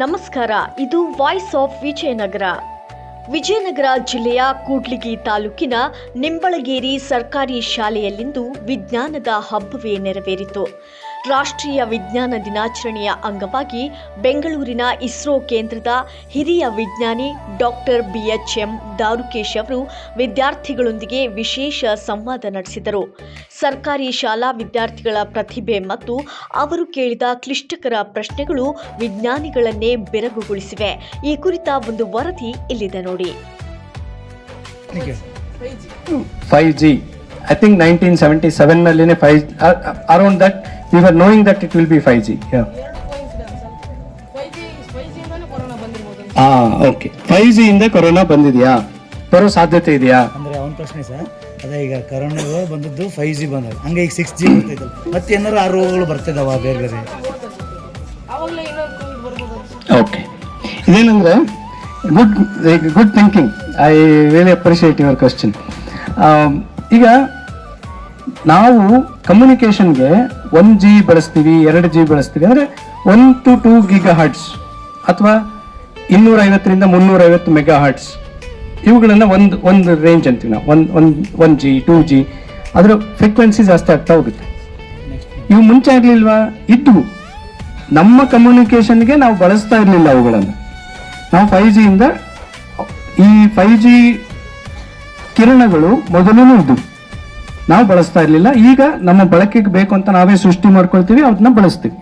ನಮಸ್ಕಾರ, ಇದು voice of Vijayanagara. Vijayanagara ಜಿಲ್ಲೆಯ ಕೂಡ್ಲಿಗಿ ತಾಲೂಕಿನ ನಿಂಬಳಗೇರಿ ಸರ್ಕಾರಿ ಶಾಲೆಯಲ್ಲಿಂದು ವಿಜ್ಞಾನದ ಹಬ್ಬವೇ ನೆರವೇರಿತು. ರಾಷ್ಟ್ರೀಯ ವಿಜ್ಞಾನ ದಿನಾಚರಣೆಯ ಅಂಗವಾಗಿ ಬೆಂಗಳೂರಿನ ಇಸ್ರೋ ಕೇಂದ್ರದ ಹಿರಿಯ ವಿಜ್ಞಾನಿ ಡಾಕ್ಟರ್ BHM ದಾರುಕೇಶ್ ಅವರು ವಿದ್ಯಾರ್ಥಿಗಳೊಂದಿಗೆ ವಿಶೇಷ ಸಂವಾದ ನಡೆಸಿದರು. ಸರ್ಕಾರಿ ಶಾಲಾ ವಿದ್ಯಾರ್ಥಿಗಳ ಪ್ರತಿಭೆ ಮತ್ತು ಅವರು ಕೇಳಿದ ಕ್ಲಿಷ್ಟಕರ ಪ್ರಶ್ನೆಗಳು ವಿಜ್ಞಾನಿಗಳನ್ನೇ ಬೆರಗುಗೊಳಿಸಿವೆ. ಈ ಕುರಿತ ಒಂದು ವರದಿ ಇಲ್ಲಿದೆ ನೋಡಿ. 5G. I think 1977 nalline 5 around that we were knowing that it will be 5G. Yeah. 5G ಇಂದಾನೆ ಕೊರೋನಾ ಬಂದಿರಬಹುದು. Okay. 5G ಇಂದ ಕೊರೋನಾ ಬಂದಿದೆಯಾ? ಬರೋ ಸಾಧ್ಯತೆ ಇದೆಯಾ? ಅಂದ್ರೆ ಅವನ ಪ್ರಶ್ನೆ ಸರ್, ಅದೇ ಈಗ ಕರೋನಾ ಬಂದದ್ದು 5G ಬಂದಾಗ ಹಂಗೆ ಈಗ 6G ಬರ್ತಿದ್ದಲ್ಲ, ಮತ್ತೆ ಏನಾರು ಆ ರೋಗಗಳು ಬರ್ತಿದಾವ ಬೇರೆ ಬೇರೆ? ಅವಾಗಲೇ ಇನ್ನೊಂದು ಕೋವಿಡ್ ಬರ್ಬೋದು. ಓಕೆ, ಇದೇನಂದ್ರೆ good thinking. I really appreciate your question. ಈಗ ನಾವು ಕಮ್ಯುನಿಕೇಷನ್ಗೆ 1G ಬಳಸ್ತೀವಿ, 2G ಬಳಸ್ತೀವಿ ಅಂದರೆ 1 to 2 GHz ಅಥವಾ 250 to 350 MHz ಇವುಗಳನ್ನು ಒಂದು ರೇಂಜ್ ಅಂತೀವಿ ನಾವು. 1G 2G ಅದರ ಫ್ರೀಕ್ವೆನ್ಸಿ ಜಾಸ್ತಿ ಆಗ್ತಾ ಹೋಗುತ್ತೆ. ಇವು ಮುಂಚೆ ಆಗಲಿಲ್ವಾ? ಇದ್ವು. ನಮ್ಮ ಕಮ್ಯುನಿಕೇಷನ್ಗೆ ನಾವು ಬಳಸ್ತಾ ಇರಲಿಲ್ಲ ಅವುಗಳನ್ನು. ನಾವು 5G ಇಂದ ಈ 5G ಕಿರಣಗಳು ಮೊದಲೂ ಇದ್ವು, ನಾವು ಬಳಸ್ತಾ ಇರಲಿಲ್ಲ. ಈಗ ನಮ್ಮ ಬಳಕೆಗೆ ಬೇಕು ಅಂತ ನಾವೇ ಸೃಷ್ಟಿ ಮಾಡ್ಕೊಳ್ತೀವಿ, ಅದನ್ನ ಬಳಸ್ತೀವಿ.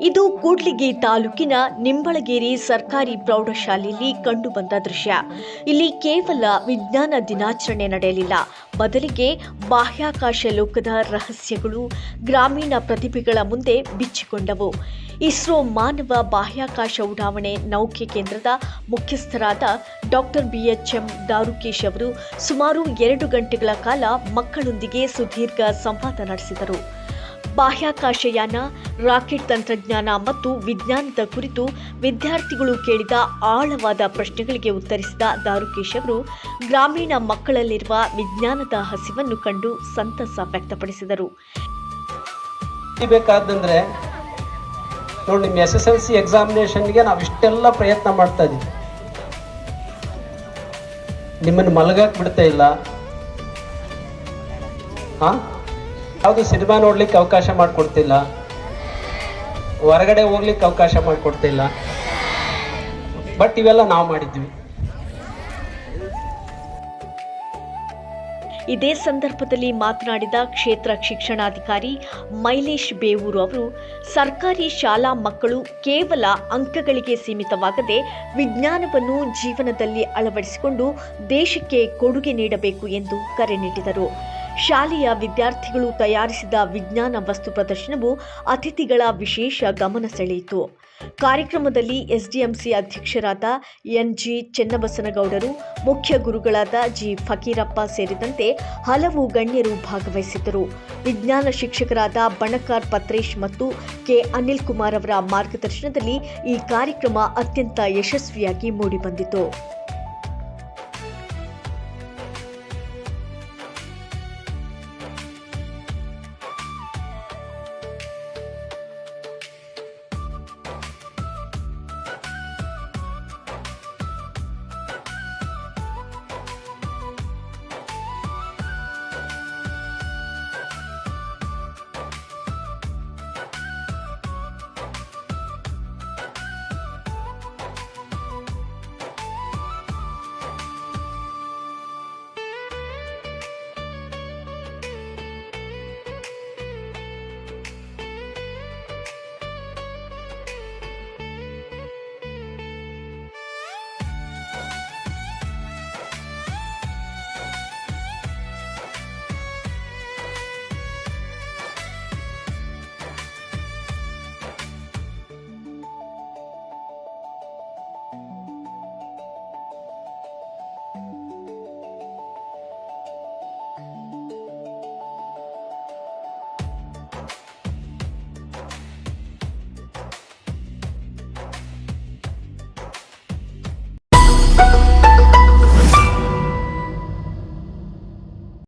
ಇದು ಕೂಡ್ಲಿಗಿ ತಾಲೂಕಿನ ನಿಂಬಳಗೇರಿ ಸರ್ಕಾರಿ ಪ್ರೌಢಶಾಲೆಯಲ್ಲಿ ಕಂಡುಬಂದ ದೃಶ್ಯ. ಇಲ್ಲಿ ಕೇವಲ ವಿಜ್ಞಾನ ದಿನಾಚರಣೆ ನಡೆಯಲಿಲ್ಲ, ಬದಲಿಗೆ ಬಾಹ್ಯಾಕಾಶ ಲೋಕದ ರಹಸ್ಯಗಳು ಗ್ರಾಮೀಣ ಪ್ರತಿಭೆಗಳ ಮುಂದೆ ಬಿಚ್ಚಿಕೊಂಡವು. ಇಸ್ರೋ ಮಾನವ ಬಾಹ್ಯಾಕಾಶ ಉಡಾವಣೆ ನೌಕೆ ಕೇಂದ್ರದ ಮುಖ್ಯಸ್ಥರಾದ ಡಾಕ್ಟರ್ BHM ದಾರುಕೇಶ್ ಅವರು ಸುಮಾರು 2 ಗಂಟೆಗಳ ಕಾಲ ಮಕ್ಕಳೊಂದಿಗೆ ಸುದೀರ್ಘ ಸಂವಾದ ನಡೆಸಿದರು. ಬಾಹ್ಯಾಕಾಶಯಾನ, ರಾಕೆಟ್ ತಂತ್ರಜ್ಞಾನ ಮತ್ತು ವಿಜ್ಞಾನದ ಕುರಿತು ವಿದ್ಯಾರ್ಥಿಗಳು ಕೇಳಿದ ಆಳವಾದ ಪ್ರಶ್ನೆಗಳಿಗೆ ಉತ್ತರಿಸಿದ ದಾರುಕೇಶ್ ಅವರು ಗ್ರಾಮೀಣ ಮಕ್ಕಳಲ್ಲಿರುವ ವಿಜ್ಞಾನದ ಹಸಿವನ್ನು ಕಂಡು ಸಂತಸ ವ್ಯಕ್ತಪಡಿಸಿದರು. ಬೇಕಾದಂದ್ರೆ ನೋಡಿ, ನಿಮ್ಮ SSLC ಎಕ್ಸಾಮಿನೇಷನ್ಗೆ ನಾವು ಇಷ್ಟೆಲ್ಲ ಪ್ರಯತ್ನ ಮಾಡ್ತಾ ಇದ್ದೀವಿ, ನಿಮ್ಮನ್ನು ಮಲಗಕ್ಕೆ ಬಿಡ್ತಾ ಇಲ್ಲ. ಯಾವುದು ಸಿನಿಮಾ ನೋಡ್ಲಿಕ್ಕೆ ಅವಕಾಶ ಮಾಡಿಕೊಡ್ತಿಲ್ಲ, ಹೊರಗಡೆ ಹೋಗ್ಲಿಕ್ಕೆ ಅವಕಾಶ ಮಾಡಿಕೊಡ್ತಿಲ್ಲ. ಬಟ್ ಇವೆಲ್ಲ ನಾವು ಮಾಡಿದ್ವಿ. ಇದೇ ಸಂದರ್ಭದಲ್ಲಿ ಮಾತನಾಡಿದ ಕ್ಷೇತ್ರ ಶಿಕ್ಷಣಾಧಿಕಾರಿ ಮೈಲೇಶ್ ಬೇವೂರು ಅವರು ಸರ್ಕಾರಿ ಶಾಲಾ ಮಕ್ಕಳು ಕೇವಲ ಅಂಕಗಳಿಗೆ ಸೀಮಿತವಾಗದೆ ವಿಜ್ಞಾನವನ್ನು ಜೀವನದಲ್ಲಿ ಅಳವಡಿಸಿಕೊಂಡು ದೇಶಕ್ಕೆ ಕೊಡುಗೆ ನೀಡಬೇಕು ಎಂದು ಕರೆ ನೀಡಿದರು. ಶಾಲೆಯ ವಿದ್ಯಾರ್ಥಿಗಳು ತಯಾರಿಸಿದ ವಿಜ್ಞಾನ ವಸ್ತು ಪ್ರದರ್ಶನವು ಅತಿಥಿಗಳ ವಿಶೇಷ ಗಮನ ಸೆಳೆಯಿತು. ಕಾರ್ಯಕ್ರಮದಲ್ಲಿ SDMC ಅಧ್ಯಕ್ಷರಾದ NG ಚೆನ್ನಬಸನಗೌಡರು, ಮುಖ್ಯ ಗುರುಗಳಾದ G ಫಕೀರಪ್ಪ ಸೇರಿದಂತೆ ಹಲವು ಗಣ್ಯರು ಭಾಗವಹಿಸಿದ್ದರು. ವಿಜ್ಞಾನ ಶಿಕ್ಷಕರಾದ ಬಣಕಾರ್ ಪತ್ರೇಶ್ ಮತ್ತು K ಅನಿಲ್ ಕುಮಾರ್ ಅವರ ಮಾರ್ಗದರ್ಶನದಲ್ಲಿ ಈ ಕಾರ್ಯಕ್ರಮ ಅತ್ಯಂತ ಯಶಸ್ವಿಯಾಗಿ ಮೂಡಿಬಂದಿತು.